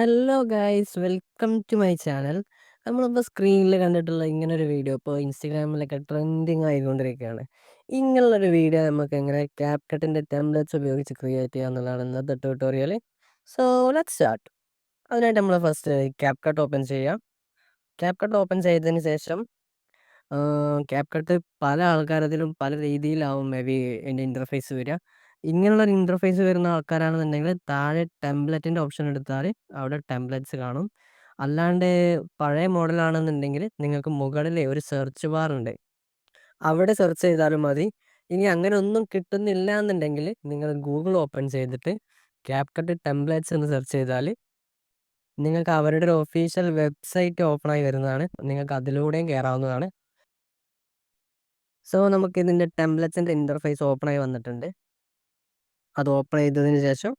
Hello guys welcome to my channel. നമ്മളിപ്പോൾ സ്ക്രീനിൽ കണ്ടിട്ടുള്ള ഇങ്ങനൊരു വീഡിയോ ഇപ്പോൾ ഇൻസ്റ്റഗ്രാമിലൊക്കെ ട്രെൻഡിങ് ആയിക്കൊണ്ടിരിക്കുകയാണ്. ഇങ്ങനെയുള്ളൊരു വീഡിയോ നമുക്ക് എങ്ങനെ ക്യാപ്കട്ടിൻ്റെ ടെംപ്ലേറ്റ്സ് ഉപയോഗിച്ച് ക്രിയേറ്റ് ചെയ്യുക എന്നുള്ളതാണ് ഇന്നത്തെ ട്യൂട്ടോറിയൽ. So let's start. അതിനായിട്ട് നമ്മൾ ഫസ്റ്റ് ക്യാപ്കട്ട് ഓപ്പൺ ചെയ്യാം. ക്യാപ്കട്ട് ഓപ്പൺ ചെയ്തതിന് ശേഷം ക്യാപ്കട്ട് പല ആൾക്കാരതിലും പല രീതിയിലാവും മേ ബി അതിൻ്റെ ഇൻ്റർഫേസ് വരിക. ഇങ്ങനെയുള്ളൊരു ഇൻ്റർഫേസ് വരുന്ന ആൾക്കാരാണെന്നുണ്ടെങ്കിൽ താഴെ ടെംപ്ലേറ്റിൻ്റെ ഓപ്ഷൻ എടുത്താൽ അവിടെ ടെംപ്ലേറ്റ്സ് കാണും. അല്ലാണ്ട് പഴയ മോഡലാണെന്നുണ്ടെങ്കിൽ നിങ്ങൾക്ക് മുകളിൽ ഒരു സെർച്ച് ബാർ ഉണ്ട്, അവിടെ സെർച്ച് ചെയ്താലും മതി. ഇനി അങ്ങനെ ഒന്നും കിട്ടുന്നില്ല എന്നുണ്ടെങ്കിൽ നിങ്ങൾ ഗൂഗിൾ ഓപ്പൺ ചെയ്തിട്ട് ക്യാപ്കട്ട് ടെംപ്ലേറ്റ്സ് എന്ന് സെർച്ച് ചെയ്താൽ നിങ്ങൾക്ക് അവരുടെ ഒരു ഒഫീഷ്യൽ വെബ്സൈറ്റ് ഓപ്പണായി വരുന്നതാണ്. നിങ്ങൾക്ക് അതിലൂടെയും കയറാവുന്നതാണ്. സോ നമുക്ക് ഇതിൻ്റെ ടെംപ്ലേറ്റ്സിൻ്റെ ഇൻ്റർഫേസ് ഓപ്പണായി വന്നിട്ടുണ്ട്. അത് ഓപ്പൺ ചെയ്തതിന് ശേഷം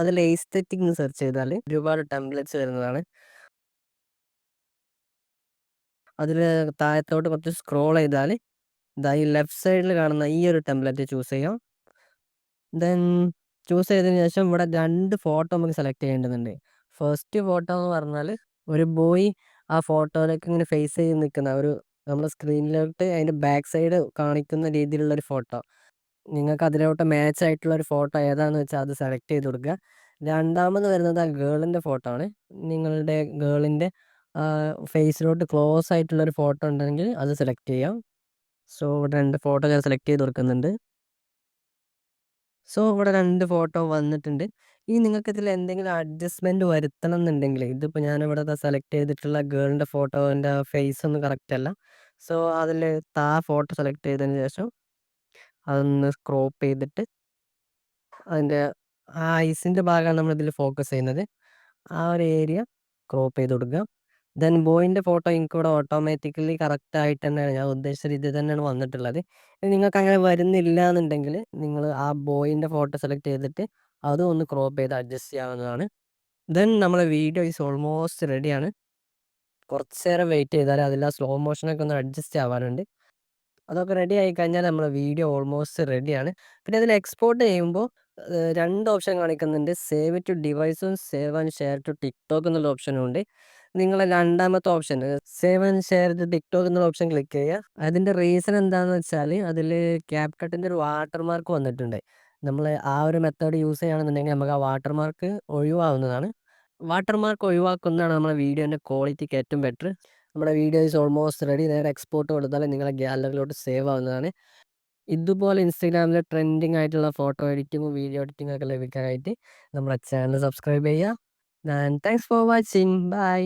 അതിൽ എസ്തെറ്റിക് എന്ന് സെർച്ച് ചെയ്താൽ ഒരുപാട് ടെംപ്ലേറ്റ്സ് വരുന്നതാണ്. അതിൽ താഴത്തോട്ട് കുറച്ച് സ്ക്രോൾ ചെയ്താൽ ഈ ലെഫ്റ്റ് സൈഡിൽ കാണുന്ന ഈ ഒരു ടെംപ്ലേറ്റ് ചൂസ് ചെയ്യാം. ദെൻ ചൂസ് ചെയ്തതിന് ശേഷം ഇവിടെ 2 ഫോട്ടോ നമുക്ക് സെലക്ട് ചെയ്യേണ്ടതുണ്ട്. ഫസ്റ്റ് ഫോട്ടോ എന്ന് പറഞ്ഞാൽ ഒരു ബോയ് ആ ഫോട്ടോയിലേക്ക് ഇങ്ങനെ ഫേസ് ചെയ്ത് നിൽക്കുന്ന നമ്മുടെ സ്ക്രീനിലോട്ട് അതിൻ്റെ ബാക്ക് സൈഡ് കാണിക്കുന്ന രീതിയിലുള്ളൊരു ഫോട്ടോ. നിങ്ങൾക്ക് അതിലോട്ട് മാച്ച് ആയിട്ടുള്ള ഒരു ഫോട്ടോ ഏതാണെന്ന് വെച്ചാൽ അത് സെലക്ട് ചെയ്ത് കൊടുക്കുക. രണ്ടാമത് വരുന്നത് ആ ഗേളിൻ്റെ ഫോട്ടോ ആണ്. നിങ്ങളുടെ ഗേളിൻ്റെ ഫേസിലോട്ട് ക്ലോസ് ആയിട്ടുള്ളൊരു ഫോട്ടോ ഉണ്ടെങ്കിൽ അത് സെലക്ട് ചെയ്യാം. സോ ഇവിടെ 2 ഫോട്ടോ ഞാൻ സെലക്ട് ചെയ്ത് കൊടുക്കുന്നുണ്ട്. സോ ഇവിടെ 2 ഫോട്ടോ വന്നിട്ടുണ്ട്. ഇനി നിങ്ങൾക്കിതിൽ എന്തെങ്കിലും അഡ്ജസ്റ്റ്മെൻറ്റ് വരുത്തണം എന്നുണ്ടെങ്കിൽ, ഇതിപ്പോൾ ഞാനിവിടെ സെലക്ട് ചെയ്തിട്ടുള്ള ഗേളിൻ്റെ ഫോട്ടോൻ്റെ ഫേസ് ഒന്നും കറക്റ്റ് അല്ല. സോ അതിൽ ഫോട്ടോ സെലക്ട് ചെയ്തതിന് ശേഷം അതൊന്ന് ക്രോപ്പ് ചെയ്തിട്ട് അതിൻ്റെ ആ ഐസിൻ്റെ ഭാഗമാണ് നമ്മളിതിൽ ഫോക്കസ് ചെയ്യുന്നത്. ആ ഒരു ഏരിയ ക്രോപ്പ് ചെയ്ത് കൊടുക്കുക. ദെൻ ബോയിൻ്റെ ഫോട്ടോ എനിക്കിവിടെ ഓട്ടോമാറ്റിക്കലി കറക്റ്റായിട്ട് തന്നെയാണ്, ഞാൻ ഉദ്ദേശിച്ച രീതിയിൽ തന്നെയാണ് വന്നിട്ടുള്ളത്. ഇനി നിങ്ങൾക്ക് അങ്ങനെ വരുന്നില്ല എന്നുണ്ടെങ്കിൽ നിങ്ങൾ ആ ബോയിൻ്റെ ഫോട്ടോ സെലക്ട് ചെയ്തിട്ട് അതും ഒന്ന് ക്രോപ്പ് ചെയ്ത് അഡ്ജസ്റ്റ് ചെയ്യാവുന്നതാണ്. ദെൻ നമ്മളെ വീഡിയോ ഈസ് ഓൾമോസ്റ്റ് റെഡിയാണ്. കുറച്ച് നേരം വെയിറ്റ് ചെയ്താൽ അതിൽ ആ സ്ലോ മോഷനൊക്കെ ഒന്ന് അഡ്ജസ്റ്റ് ആവാനുണ്ട്. അതൊക്കെ റെഡി ആയി കഴിഞ്ഞാൽ നമ്മളെ വീഡിയോ ഓൾമോസ്റ്റ് റെഡിയാണ്. പിന്നെ അതിൽ എക്സ്പോർട്ട് ചെയ്യുമ്പോൾ 2 ഓപ്ഷൻ കാണിക്കുന്നുണ്ട്. സേവ് ടു ഡിവൈസും save and share to TikTok എന്നുള്ള ഓപ്ഷനും ഉണ്ട്. നിങ്ങൾ രണ്ടാമത്തെ option save and share to TikTok എന്നുള്ള ഓപ്ഷൻ ക്ലിക്ക് ചെയ്യുക. അതിൻ്റെ റീസൺ എന്താണെന്ന് വെച്ചാൽ അതിൽ ക്യാപ്കട്ടിൻ്റെ ഒരു വാട്ടർമാർക്ക് വന്നിട്ടുണ്ട്. നമ്മൾ ആ ഒരു മെത്തേഡ് യൂസ് ചെയ്യുകയാണെന്നുണ്ടെങ്കിൽ നമുക്ക് ആ വാട്ടർമാർക്ക് ഒഴിവാകുന്നതാണ്. വാട്ടർമാർക്ക് ഒഴിവാക്കുന്നതാണ് നമ്മുടെ വീഡിയോൻ്റെ ക്വാളിറ്റിക്ക് ഏറ്റവും ബെറ്റർ. നമ്മുടെ വീഡിയോ ഈസ് ഓൾമോസ്റ്റ് റെഡി. നേരെ എക്സ്പോർട്ട് കൊടുത്താൽ നിങ്ങളുടെ ഗാലറിയിലോട്ട് സേവ് ആവുന്നതാണ്. ഇതുപോലെ ഇൻസ്റ്റഗ്രാമിൽ ട്രെൻഡിങ് ആയിട്ടുള്ള ഫോട്ടോ എഡിറ്റിങ്ങും വീഡിയോ എഡിറ്റിംഗ് ഒക്കെ ലഭിക്കാനായിട്ട് നമ്മുടെ ചാനൽ സബ്സ്ക്രൈബ് ചെയ്യുക. And thanks for watching. By.